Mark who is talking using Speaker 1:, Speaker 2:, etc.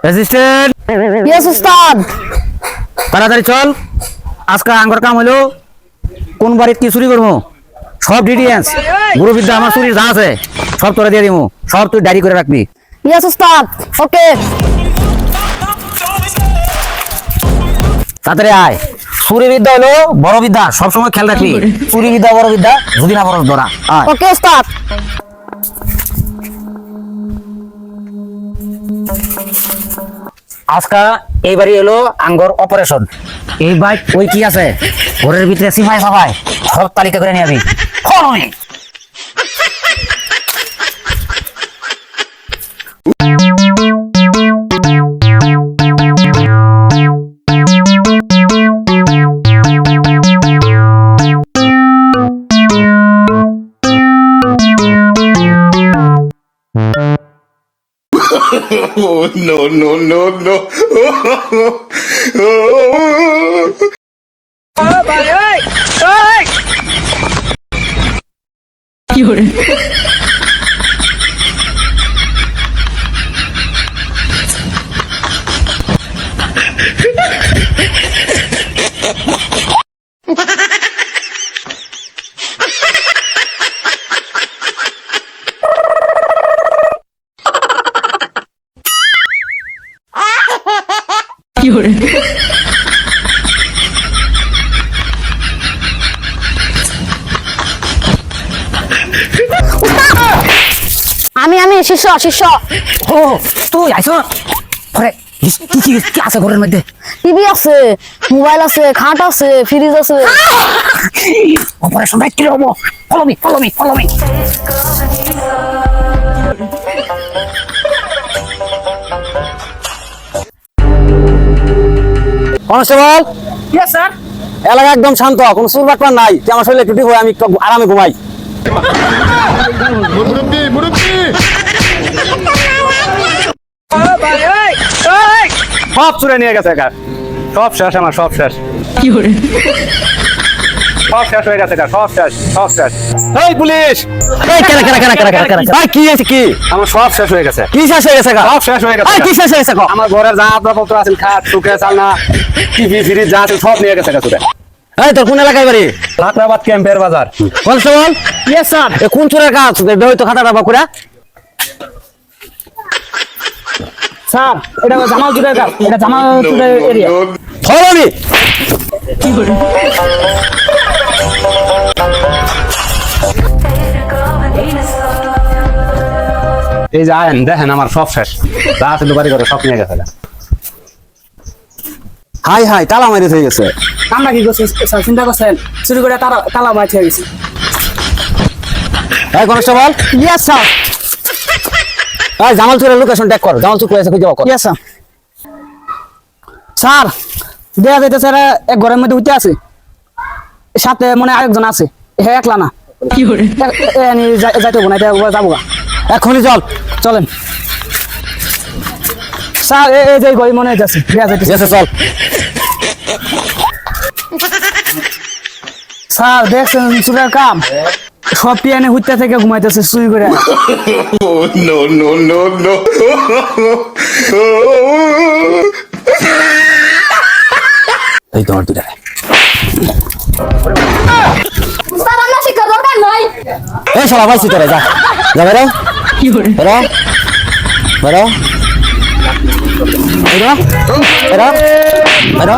Speaker 1: Assistant.
Speaker 2: Yes উস্তাদ।
Speaker 1: তাড়াতাড়ি চল, আজকে আঙ্গর কাম হলো কোন বাড়িতে কি চুরি করবো সব ডিটেইলস গুরুবিদ্যা আমার চুরির যা আছে সব তোরা দিয়ে দিবো, সব তুই ডায়েরি করে রাখবি।
Speaker 2: ইয়েস উস্তাদ। ওকে।
Speaker 1: তাড়াতাড়ি আয়। চুরি বিদ্যা হলো বড় বিদ্যা, সবসময় খেয়াল রাখবি। চুরি বিদ্যা বড় বিদ্যা, যদি না বড় ধরা। আয়।
Speaker 2: ওকে উস্তাদ।
Speaker 1: আজকা এইবারই হলো আঙ্গর অপারেশন। এই বাইক ওই কি আছে ঘরের ভিতরে সিফাই সাফাই সব তালিকা করে নিয়ে যাবি। Follow me.
Speaker 3: Oh, no, no, no, no.
Speaker 2: আমি শিষ্য শিষ্য।
Speaker 1: ও তুই আইছো ঘরে? কি কি কি আছে ঘরের মধ্যে?
Speaker 2: টিভি আছে, মোবাইল আছে, খাট আছে, ফ্রিজ আছে।
Speaker 1: অপারেশন রাইট কি হবো? Follow me follow me follow me. Constable.
Speaker 2: Yes sir.
Speaker 1: এলাকা একদম শান্ত, কোনো চুর বাটপার নাই। তুই আমার শরীরে একটু ঠিক হয়, আমি একটু আরামে ঘুমাই।
Speaker 4: সব চুরে নিয়ে গেছে একা, সব শেষ, আমার সব শেষ। সব শেষ হয়ে গেছে একা, সব শেষ, সব শেষ। এই পুলিশ,
Speaker 1: এই কেন কেন কেন কেন কেন কেন ভাই কি আছে কি?
Speaker 4: আমার সব শেষ হয়ে গেছে,
Speaker 1: কি শেষ হয়ে গেছে?
Speaker 4: সব শেষ হয়ে গেছে।
Speaker 1: এই কি শেষ হয়ে গেছে?
Speaker 4: আমার ঘরের যা আসবাবপত্র আছে, খাট টুকে চালনা টিভি ফ্রিজ যা আছে সব নিয়ে গেছে চুরে।
Speaker 1: এই তোর কোন এলাকায় বাড়ি?
Speaker 4: লাকড়াবাদ ক্যাম্পের বাজার।
Speaker 1: কনস্টেবল।
Speaker 2: Yes sir.
Speaker 1: এ কোন চোরের কাজ? হয়তো খাতাটা বাকুরা।
Speaker 2: স্যার এটা জামালপুরের কাজ, এটা জামালপুরের এরিয়া।
Speaker 1: Follow me.
Speaker 4: এই যে আয়েন দেখেন, আমার সব শেষ, যা আছে বাড়ি ঘরে সব নিয়ে গেছে।
Speaker 1: হাই হাই তালা মারি হয়ে গেছে।
Speaker 2: আমরা কি করছি স্যার? চিন্তা করছেন চুরি করে তালা মারতে গেছি।
Speaker 1: এই কনস্টেবল।
Speaker 2: Yes sir.
Speaker 1: এই জামাল চোরের লোকেশন ট্যাগ কর, জামাল চোর কইছে খুঁজে কর।
Speaker 2: Yes sir. স্যার দেখা যাইতেছে এরা এক ঘরের মধ্যে উঠে আছে, সাথে মনে হয় আরেকজন আছে। হ্যাঁ একলা না, কি করে যাইতে হবো না, এটা যাবো গা।
Speaker 1: এখনই চল।
Speaker 2: চলেন স্যার, এই যে ঘরে মনে হইতেছে দেখা যাইতেছে।
Speaker 1: এসে চল।
Speaker 2: স্যার দেখছেন চুরের কাম, সব পিয়ানে হুইতে থেকে ঘুমাইতেছে চুরি করে।
Speaker 3: Oh, no, no, no, no.
Speaker 1: এই তোমার দুটা
Speaker 2: স্যার আমরা শিক্ষা দরকার নাই।
Speaker 1: এই শালা ভাইছি তোরা যা যা বেরো।
Speaker 2: কি করে
Speaker 1: বেরো বেরো বেরো বেরো বেরো।